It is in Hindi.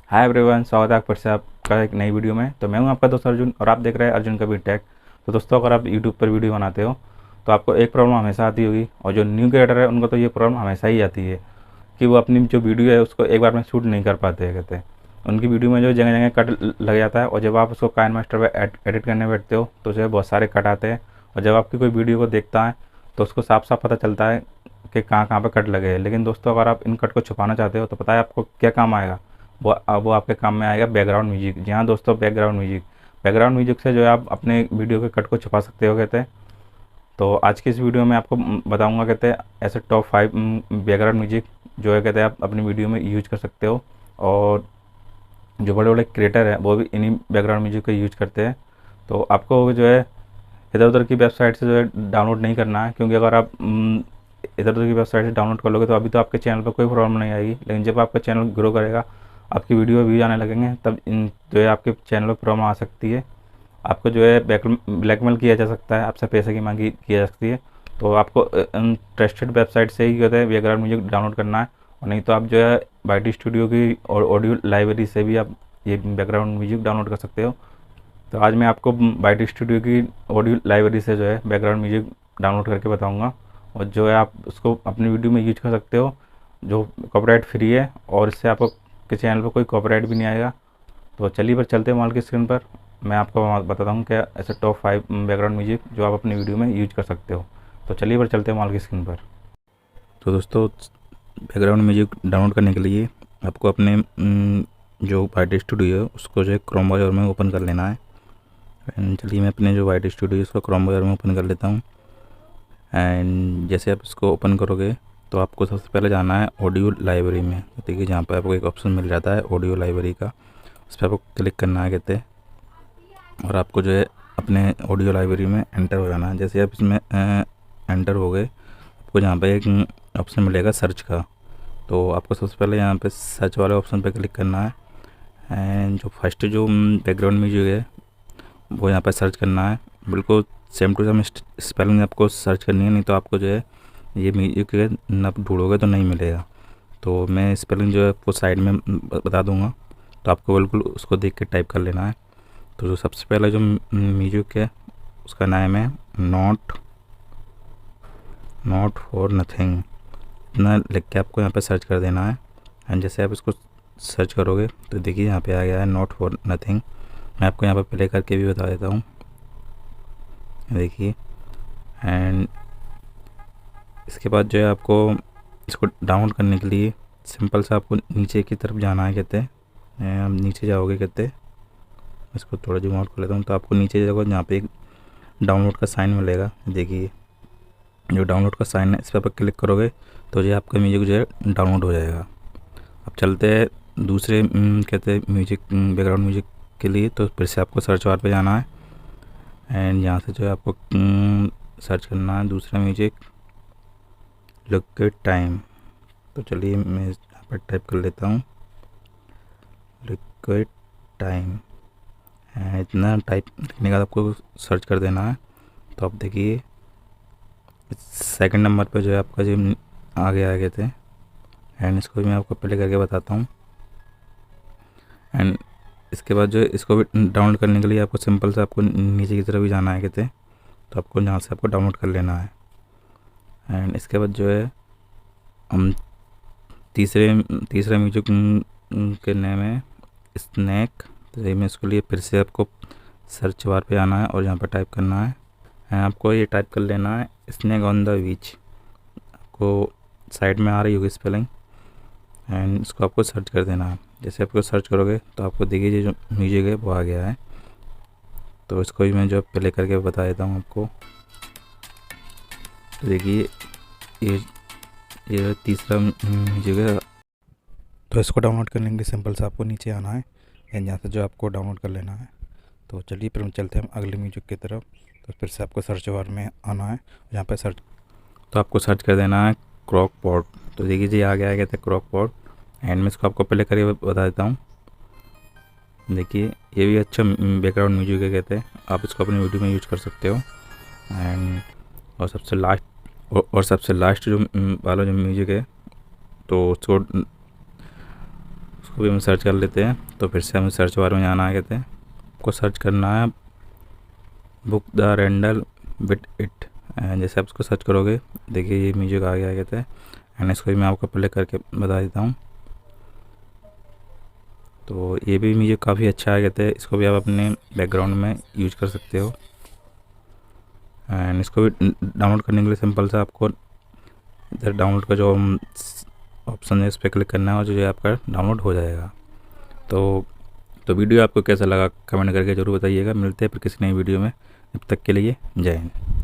हाय एवरीवन, स्वागत है आप फिर से आपका एक नई वीडियो में। तो मैं हूं आपका दोस्त अर्जुन और आप देख रहे हैं अर्जुन कबीर टेक। तो दोस्तों, अगर आप यूट्यूब पर वीडियो बनाते हो तो आपको एक प्रॉब्लम हमेशा आती होगी, और जो न्यू क्रिएटर है उनको तो ये प्रॉब्लम हमेशा ही आती है कि वो अपनी जो वीडियो है उसको एक बार में शूट नहीं कर पाते हैं। कहते हैं उनकी वीडियो में जो जगह जगह कट लग जाता है, और जब आप उसको काइन मास्टर पर एडिट करने बैठते हो तो जो है बहुत सारे कट आते हैं। और जब आपकी कोई वीडियो को देखता है तो उसको साफ साफ पता चलता है कि कहाँ कहाँ पर कट लगे हैं। लेकिन दोस्तों, अगर आप इन कट को छुपाना चाहते हो तो पता है आपको क्या काम आएगा? वो आपके काम में आएगा बैकग्राउंड म्यूजिक। जी हाँ दोस्तों, बैकग्राउंड म्यूजिक से जो है आप अपने वीडियो के कट को छुपा सकते हो। कहते हैं तो आज की इस वीडियो में आपको बताऊंगा कहते हैं ऐसे टॉप 5 बैकग्राउंड म्यूजिक जो है कहते हैं आप अपनी वीडियो में यूज कर सकते हो। और जो बड़े बड़े क्रिएटर हैं वो भी इन्हीं बैकग्राउंड म्यूजिक को यूज करते हैं। तो आपको जो है इधर उधर की वेबसाइट से जो है डाउनलोड नहीं करना है, क्योंकि अगर आप इधर उधर की वेबसाइट से डाउनलोड कर लोगे तो अभी तो आपके चैनल पर कोई प्रॉब्लम नहीं आएगी, लेकिन जब आपका चैनल ग्रो करेगा, आपकी वीडियो व्यू आने लगेंगे, तब इन जो है आपके चैनल पर प्रॉब्लम आ सकती है। आपको जो है ब्लैकमेल किया जा सकता है, आपसे पैसे की मांगी की जा सकती है। तो आपको ट्रस्टेड वेबसाइट से ही कहते हैं बैकग्राउंड म्यूजिक डाउनलोड करना है, और नहीं तो आप जो है बाइट स्टूडियो की और ऑडियो लाइब्रेरी से भी आप ये बैकग्राउंड म्यूजिक डाउनलोड कर सकते हो। तो आज मैं आपको बाइट स्टूडियो की ऑडियो लाइब्रेरी से जो है बैकग्राउंड म्यूजिक डाउनलोड करके बताऊंगा, और जो है आप उसको अपनी वीडियो में यूज कर सकते हो, जो कॉपीराइट फ्री है, और इससे आपको के चैनल पर कोई कॉपीराइट भी नहीं आएगा। तो चलिए पर चलते हैं मोबाइल की स्क्रीन पर। मैं आपको बताता हूँ क्या ऐसे टॉप 5 बैकग्राउंड म्यूजिक जो आप अपनी वीडियो में यूज कर सकते हो। तो चलिए पर चलते हैं मोबाइल की स्क्रीन पर। तो दोस्तों, बैकग्राउंड म्यूजिक डाउनलोड करने के लिए आपको अपने जो बाइट स्टूडियो है उसको जो है क्रोम ब्राउज़र में ओपन कर लेना है। चलिए मैं अपने जो बाइट स्टूडियो इसको क्रोम ब्राउज़र में ओपन कर लेता हूँ। एंड जैसे आप इसको ओपन करोगे तो आपको सबसे पहले जाना है ऑडियो लाइब्रेरी में। देखिए जहाँ पर आपको एक ऑप्शन मिल जाता है ऑडियो लाइब्रेरी का, उस पर आपको क्लिक करना है कहते हैं, और आपको जो है अपने ऑडियो लाइब्रेरी में एंटर हो जाना है। जैसे आप इसमें एंटर हो गए, आपको यहाँ पे एक ऑप्शन मिलेगा सर्च का, तो आपको सबसे पहले यहाँ पे सर्च वाले ऑप्शन पे क्लिक करना है। एंड जो फर्स्ट जो बैकग्राउंड म्यूजिक है वो यहाँ पर सर्च करना है। बिल्कुल सेम टू सेम स्पेलिंग आपको सर्च करनी है, नहीं तो आपको जो है ये म्यूजिक न ढूंढोगे तो नहीं मिलेगा। तो मैं स्पेलिंग जो है आपको साइड में बता दूंगा, तो आपको बिल्कुल उसको देख के टाइप कर लेना है। तो जो सबसे पहला जो म्यूजिक है उसका नाम है नॉट फॉर नथिंग। इतना लिख के आपको यहाँ पे सर्च कर देना है। एंड जैसे आप इसको सर्च करोगे तो देखिए यहाँ पे आ गया है नॉट फॉर नथिंग। मैं आपको यहाँ पे प्ले करके भी बता देता हूँ, देखिए। एंड इसके बाद जो है आपको इसको डाउनलोड करने के लिए सिंपल सा आपको नीचे की तरफ जाना है कहते हैं। आप नीचे जाओगे कहते हैं, इसको थोड़ा जूम आउट कर लेता हूँ, तो आपको नीचे जाओगे जहाँ पे एक डाउनलोड का साइन मिलेगा। देखिए जो डाउनलोड का साइन है इस पर क्लिक करोगे तो जो आपका म्यूजिक जो है डाउनलोड हो जाएगा। अब चलते हैं दूसरे कहते हैं म्यूजिक बैकग्राउंड म्यूजिक के लिए। तो फिर से आपको सर्च बार पे जाना है, एंड यहाँ से जो है आपको सर्च करना है दूसरा म्यूजिक लिक्विड टाइम। तो चलिए मैं यहाँ पर टाइप कर लेता हूँ लिक्विड टाइम। इतना टाइप लिखने के बाद आपको सर्च कर देना है। तो आप देखिए सेकंड नंबर पे जो है आपका जो आगे थे। एंड इसको भी मैं आपको प्ले करके बताता हूँ। एंड इसके बाद जो है इसको भी डाउनलोड करने के लिए आपको सिंपल से आपको नीचे की तरफ भी जाना है कहते हैं, तो आपको यहाँ से आपको डाउनलोड कर लेना है। एंड इसके बाद जो है हम तीसरे म्यूजिक के नेम है स्नैक। तो यही में इसके लिए फिर से आपको सर्च बार पे आना है और यहाँ पर टाइप करना है। एंड आपको ये टाइप कर लेना है स्नैक ऑन द बीच। आपको साइड में आ रही होगी स्पेलिंग, एंड इसको आपको सर्च कर देना है। जैसे आपको सर्च करोगे तो आपको देखिए जो म्यूजिक है वो आ गया है। तो इसको भी मैं जो प्ले करके बता देता हूँ आपको। तो देखिए ये तीसरा म्यूजिक है। तो इसको डाउनलोड करने के लिए सिंपल से आपको नीचे आना है, एंड यहाँ से जो आपको डाउनलोड कर लेना है। तो चलिए फिर हम चलते हैं अगले म्यूजिक की तरफ। तो फिर से आपको सर्च बार में आना है, यहाँ पे सर्च तो आपको सर्च कर देना है क्रॉक पॉट। तो देखिए जी आ गया है कहते हैं क्रॉक पॉट। एंड में इसको आपको प्ले करके बता देता हूँ। देखिए ये भी अच्छा बैकग्राउंड म्यूजिक है कहते हैं, आप इसको अपनी वीडियो में यूज कर सकते हो। एंड और सबसे लास्ट जो वाला जो म्यूजिक है तो उसको इसको भी हम सर्च कर लेते हैं। तो फिर से हम सर्च बार में जाना आ गए थे, आपको सर्च करना है बुक द रेंडल विद इट। जैसे आप इसको सर्च करोगे देखिए ये म्यूजिक आ गया थे। एंड इसको भी मैं आपको प्ले करके बता देता हूँ। तो ये भी म्यूजिक काफ़ी अच्छा आ गया था, इसको भी आप अपने बैकग्राउंड में यूज कर सकते हो। एंड इसको भी डाउनलोड करने के लिए सिंपल सा आपको इधर डाउनलोड का जो ऑप्शन है इस पर क्लिक करना है और जो है आपका डाउनलोड हो जाएगा। तो वीडियो आपको कैसा लगा कमेंट करके ज़रूर बताइएगा। मिलते हैं फिर किसी नई वीडियो में, तब तक के लिए जय हिंद।